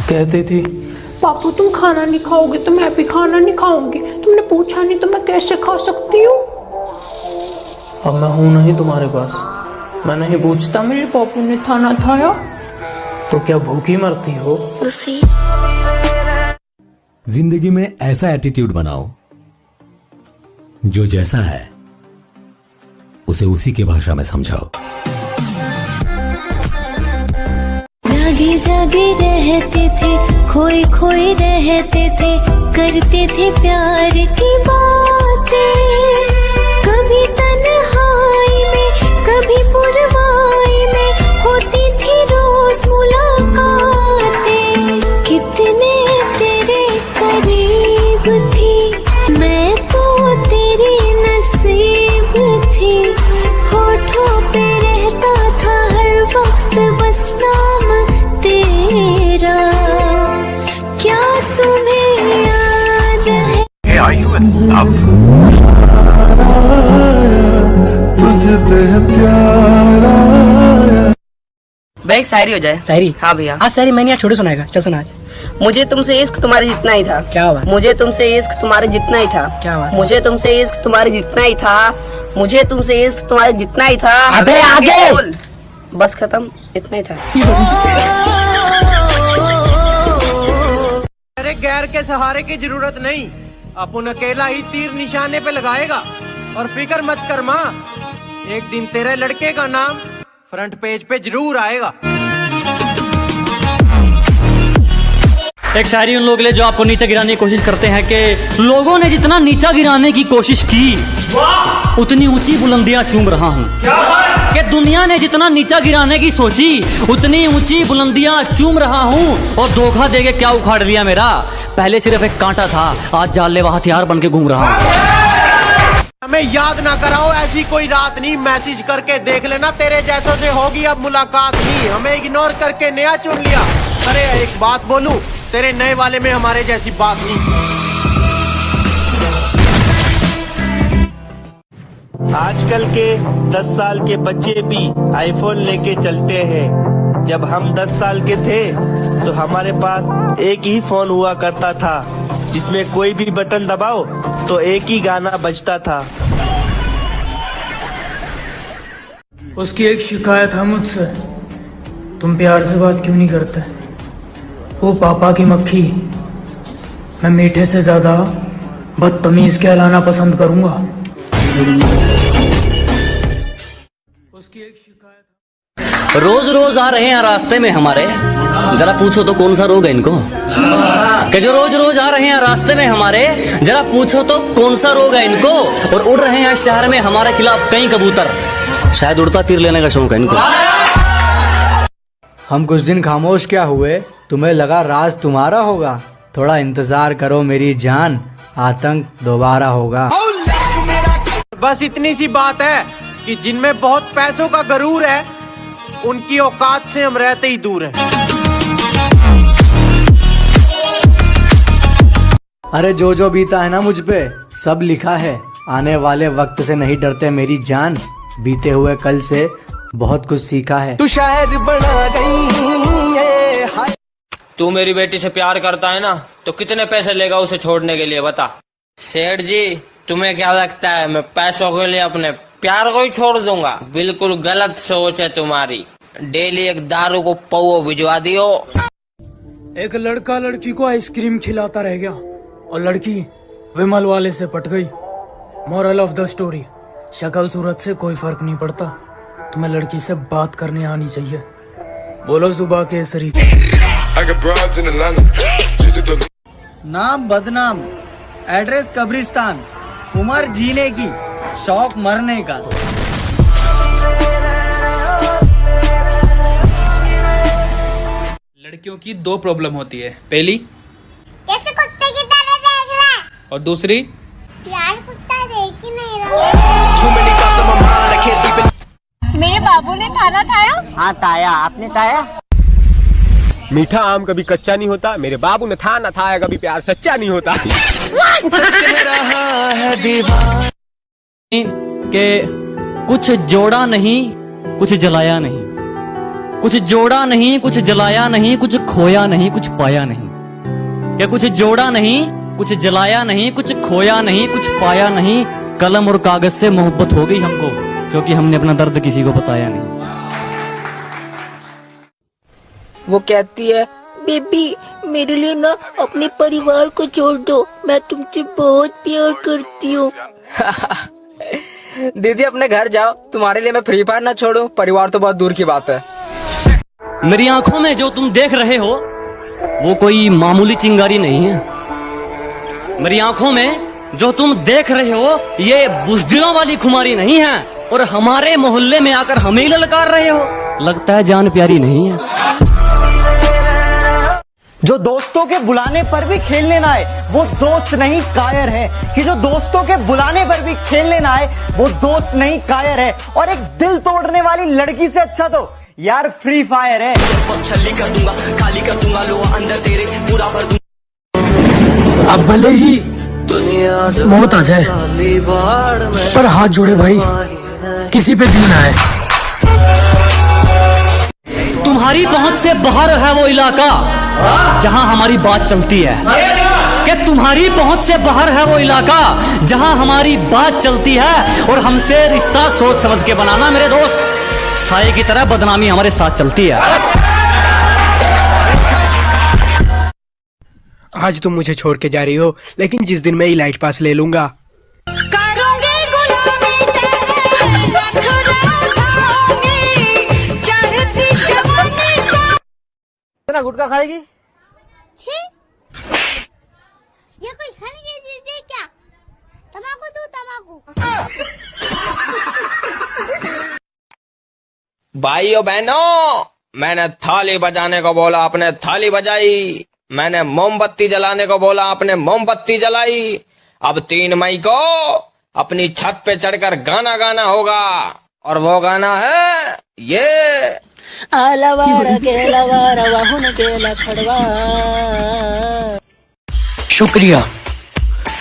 कहती थी पापू तुम खाना नहीं खाओगे तो मैं भी खाना नहीं खाऊंगी। तुमने पूछा नहीं तो मैं कैसे खा सकती हूँ। अब मैं हूं नहीं तुम्हारे पास, मैं नहीं पूछता मेरे पापू ने खाना खाया तो क्या भूखी मरती हो। जिंदगी में ऐसा एटीट्यूड बनाओ जो जैसा है उसे उसी की भाषा में समझाओ। जागे जागे रहते थे, खोए खोए रहते थे, करते थे प्यार की बातें। कभी तन्हाई में कभी पुरवाई में होती थी रोज मुलाकातें। कितने तेरे करीब थी मैं तो तेरी नसीब थी। होठों पे रहता था हर वक्त बस नाम तेरा। क्या तुम्हें याद है? Are you in love? भाई एक शायरी हो जाए। शायरी? हाँ भैया। आज शायरी मैंने यहाँ छोटे सुनाएगा। चल सुना आज। मुझे तुमसे इश्क तुम्हारे जितना ही था। क्या बात? मुझे तुमसे इश्क तुम्हारे जितना ही था। क्या बात? मुझे तुमसे इश्क तुम्हारे जितना ही था। मुझे तुमसे इश्क तुम्हारे जितना ही था। अबे आगे बोल। बस खत्म, इतना ही था। तेरे गैर के सहारे की जरूरत नहीं, अपन अकेला ही तीर निशाने पे लगाएगा। और फिक्र मत कर माँ, एक दिन तेरे लड़के का नाम फ्रंट पेज पे जरूर आएगा। एक शायरी उन लोगों के लिए जो आपको नीचे गिराने की कोशिश करते हैं कि लोगों ने जितना नीचा गिराने की कोशिश की उतनी ऊंची बुलंदियां चूम रहा हूं। कि दुनिया ने जितना नीचा गिराने की सोची उतनी ऊंची बुलंदियां चूम रहा हूं। और धोखा देके क्या उखाड़ लिया मेरा, पहले सिर्फ एक कांटा था, आज जानलेवा हथियार बन के घूम रहा हूं। हमें याद ना कराओ, ऐसी कोई रात नहीं, मैसेज करके देख लेना, तेरे जैसों से होगी अब मुलाकात नहीं। हमें इग्नोर करके नया चुन लिया। अरे एक बात बोलूं, तेरे नए वाले में हमारे जैसी बात नहीं। आजकल के 10 साल के बच्चे भी आईफोन लेके चलते हैं। जब हम 10 साल के थे तो हमारे पास एक ही फोन हुआ करता था, जिसमें कोई भी बटन दबाओ तो एक ही गाना बजता था। उसकी एक शिकायत है मुझसे, तुम प्यार से बात क्यों नहीं करते। वो पापा की मक्खी, मैं मीठे से ज्यादा बदतमीज कहलाना पसंद करूंगा। उसकी एक शिकायत। रोज रोज आ रहे हैं रास्ते में हमारे, जरा पूछो तो कौन सा रोग है इनको। कि जो रोज रोज आ रहे हैं रास्ते में हमारे, जरा पूछो तो कौन सा रोग है इनको। और उड़ रहे हैं शहर में हमारे खिलाफ कई कबूतर, शायद उड़ता तीर लेने का शौक है इनको। हम कुछ दिन खामोश क्या हुए, तुम्हें लगा राज तुम्हारा होगा। थोड़ा इंतजार करो मेरी जान, आतंक दोबारा होगा। बस इतनी सी बात है कि जिनमें बहुत पैसों का गरूर है, उनकी औकात से हम रहते ही दूर हैं। अरे जो बीता है ना मुझ पे, सब लिखा है। आने वाले वक्त से नहीं डरते मेरी जान, बीते हुए कल से बहुत कुछ सीखा है। तू शायद बना गई है। तू मेरी बेटी से प्यार करता है ना, तो कितने पैसे लेगा उसे छोड़ने के लिए बता। सेठ जी तुम्हें क्या लगता है मैं पैसों के लिए अपने प्यार को ही छोड़ दूंगा? बिल्कुल गलत सोच है तुम्हारी। डेली एक दारू को पौओ भिजवा दियो। एक लड़का लड़की को आइसक्रीम खिलाता रह गया और लड़की विमल वाले से पट गई। मोरल ऑफ द स्टोरी, शक्ल सूरत से कोई फर्क नहीं पड़ता, तुम्हें लड़की से बात करने आनी चाहिए। बोलो सुबह केसरी। नाम बदनाम, एड्रेस कब्रिस्तान, उम्र जीने की, शौक मरने का। लड़कियों की दो प्रॉब्लम होती है, पहली कैसे कुत्ते की तरह देख रहा है, और दूसरी यार कुत्ता देख ही नहीं रहा। मेरे बाबू ने खाना खाया? हाँ ताया, आपने ताया? मीठा आम कभी कच्चा नहीं होता, मेरे बाबू ने था ना था, कभी प्यार सच्चा नहीं होता। के कुछ जोड़ा नहीं, कुछ जलाया नहीं, कुछ जोड़ा नहीं, कुछ जलाया नहीं, कुछ खोया नहीं, कुछ पाया नहीं। क्या कुछ जोड़ा नहीं, कुछ जलाया नहीं, कुछ खोया नहीं, कुछ पाया नहीं। कलम और कागज से मोहब्बत हो गई हमको, क्योंकि हमने अपना दर्द किसी को बताया नहीं। वो कहती है, बेबी मेरे लिए ना अपने परिवार को छोड़ दो, मैं तुमसे बहुत प्यार करती हूँ। दीदी अपने घर जाओ, तुम्हारे लिए मैं फ्री फायर ना छोड़ूं, परिवार तो बहुत दूर की बात है। मेरी आंखों में जो तुम देख रहे हो वो कोई मामूली चिंगारी नहीं है। मेरी आंखों में जो तुम देख रहे हो ये बुज़दिलों वाली खुमारी नहीं है, और हमारे मोहल्ले में आकर हमें ही ललकार रहे हो। लगता है जान प्यारी नहीं है। जो दोस्तों के बुलाने पर भी खेलने ना आए वो दोस्त नहीं कायर है, कि जो दोस्तों के बुलाने पर भी खेलने ना आए वो दोस्त नहीं कायर है। और एक दिल तोड़ने वाली लड़की से अच्छा तो यार फ्री फायर है। छल्ली कर दूंगा, खाली कर दूंगा, लो अंदर तेरे पूरा भर दूंगा। अब भले ही मौत आ जाए पर हाथ जोड़े भाई, किसी पे दिल ना आए। तुम्हारी पहुंच से बाहर है वो इलाका जहां हमारी बात चलती है। कि तुम्हारी पहुंच से बाहर है वो इलाका जहां हमारी बात चलती है, और हमसे रिश्ता सोच समझ के बनाना मेरे दोस्त। साये की तरह बदनामी हमारे साथ चलती है। आज तुम मुझे छोड़ के जा रही हो, लेकिन जिस दिन मैं इलाइट पास ले लूंगा ना गुटखा खाएगी? ये कोई खाने की चीज है क्या? तम्बाकू दो, तम्बाकू। भाइयों बहनों, मैंने थाली बजाने को बोला, आपने थाली बजाई। मैंने मोमबत्ती जलाने को बोला, आपने मोमबत्ती जलाई। अब 3 मई को अपनी छत पे चढ़कर गाना गाना होगा, और वो गाना है ये। शुक्रिया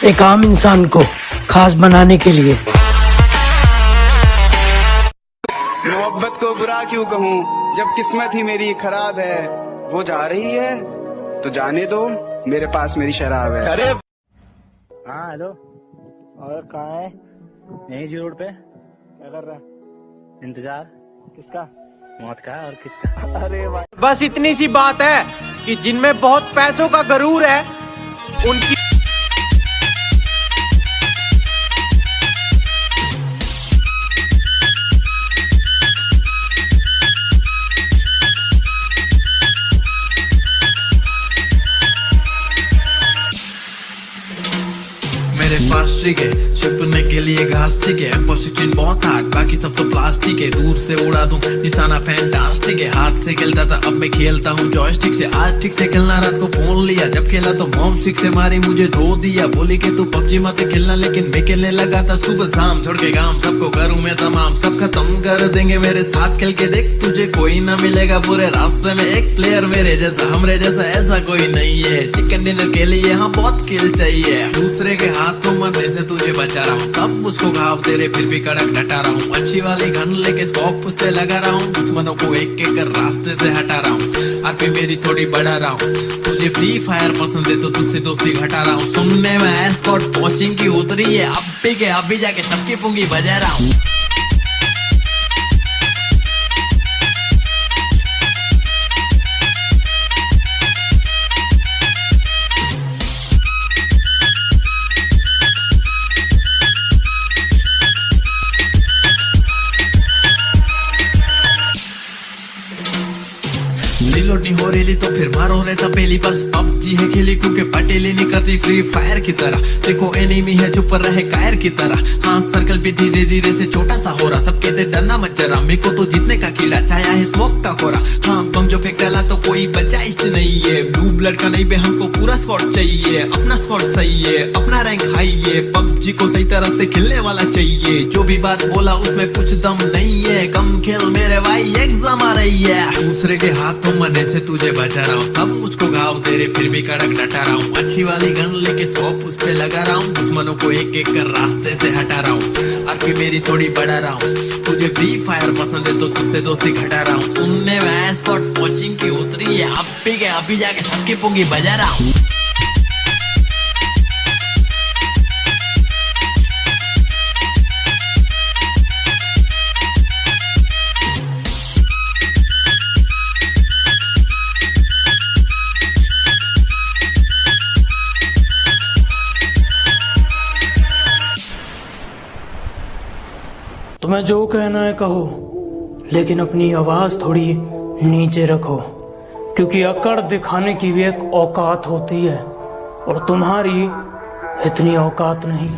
एक आम इंसान को खास बनाने के लिए। मोहब्बत को बुरा क्यों कहूँ, जब किस्मत ही मेरी खराब है। वो जा रही है तो जाने दो, मेरे पास मेरी शराब है। अरे हाँ हेलो, और कहाँ है? यहीं जी रोड पे। क्या कर रहा? इंतजार किसका? मौत का और किसका? अरे भाई बस इतनी सी बात है कि जिनमें बहुत पैसों का गरूर है उनकी मेरे पास है छिपने के लिए घास ठीक है, M16 बहुत हार्ड, बाकी सब तो प्लास्टिक है। दूर से उड़ा दूं निशाना फैंटास्टिक है। हाथ से खेलता था अब मैं खेलता हूँ जॉयस्टिक से। आज ठीक से खेलना, रात को फोन लिया, जब खेला तो मॉम स्टिक से मारी, मुझे धो दिया। बोली के तू PUBG मत खेलना, लेकिन मैं खेलने लगा था सुबह शाम। छोड़ के काम सबको करूँ मैं तमाम, सब खत्म कर देंगे मेरे साथ खेल के देख। तुझे कोई ना मिलेगा पूरे रास्ते में एक प्लेयर मेरे जैसा, हमरे जैसा ऐसा कोई नहीं है। चिकन डिनर के लिए हाँ बहुत किल चाहिए, दूसरे के हाथों मरने से तुझे बचा रहा हूँ। सब मुझको घाव दे रहे फिर भी कड़क डटा रहा हूँ। अच्छी वाली गन लेके स्कोप पुस्ते लगा रहा हूँ, दुश्मनों को एक एक कर रास्ते से हटा रहा हूँ। आरपी मेरी थोड़ी बढ़ा रहा हूँ, तुझे फ्री फायर पसंद है तो तुझसे दोस्ती घटा रहा हूँ। सुनने में एस्कॉर्ट पहुंचिंग की उतरी है, अब भी जाके सबकी पुंगी बजा रहा हूँ। रिलोड नहीं हो रही तो फिर मारो रहता पहली, बस PUBG है खेली क्योंकि पटेली नहीं करती फ्री फायर की तरह। देखो एनिमी है चुप रहे कायर की तरह। हाँ सर्कल भी धीरे धीरे से छोटा सा हो रहा, सब कहते डरना मत जरा, मेरे को तो जीतने का कीड़ा छाया है स्मोक का कोरा। हाँ बम जो फेंक डाला तो कोई बचाइश नहीं है, ब्लू ब्लड का नहीं बे हमको पूरा स्क्वाड चाहिए। अपना स्क्वाड सही है, अपना रैंक हाई है, PUBG को सही तरह से खेलने वाला चाहिए। जो भी बात बोला उसमें कुछ दम नहीं है, कम खेल मेरे भाई एग्जाम आ रही है। दूसरे के हाथों मरने से तुझे बचा रहा हूँ, सब मुझको घाव दे तेरे फिर भी कड़क डटा रहा हूँ। अच्छी वाली गन लेके स्कोप उस पे लगा रहा हूँ। दुश्मनों को एक एक कर रास्ते से हटा रहा हूँ। आरपी मेरी थोड़ी बढ़ा रहा हूँ। तुझे फ्री फायर पसंद है तो तुझसे दोस्ती घटा रहा हूँ। सुनने में स्कॉट कोचिंग की उतरी है, अभी जाके सबकी पुंगी बजा रहा हूँ। तुम्हें जो कहना है कहो, लेकिन अपनी आवाज थोड़ी नीचे रखो, क्योंकि अकड़ दिखाने की भी एक औकात होती है और तुम्हारी इतनी औकात नहीं।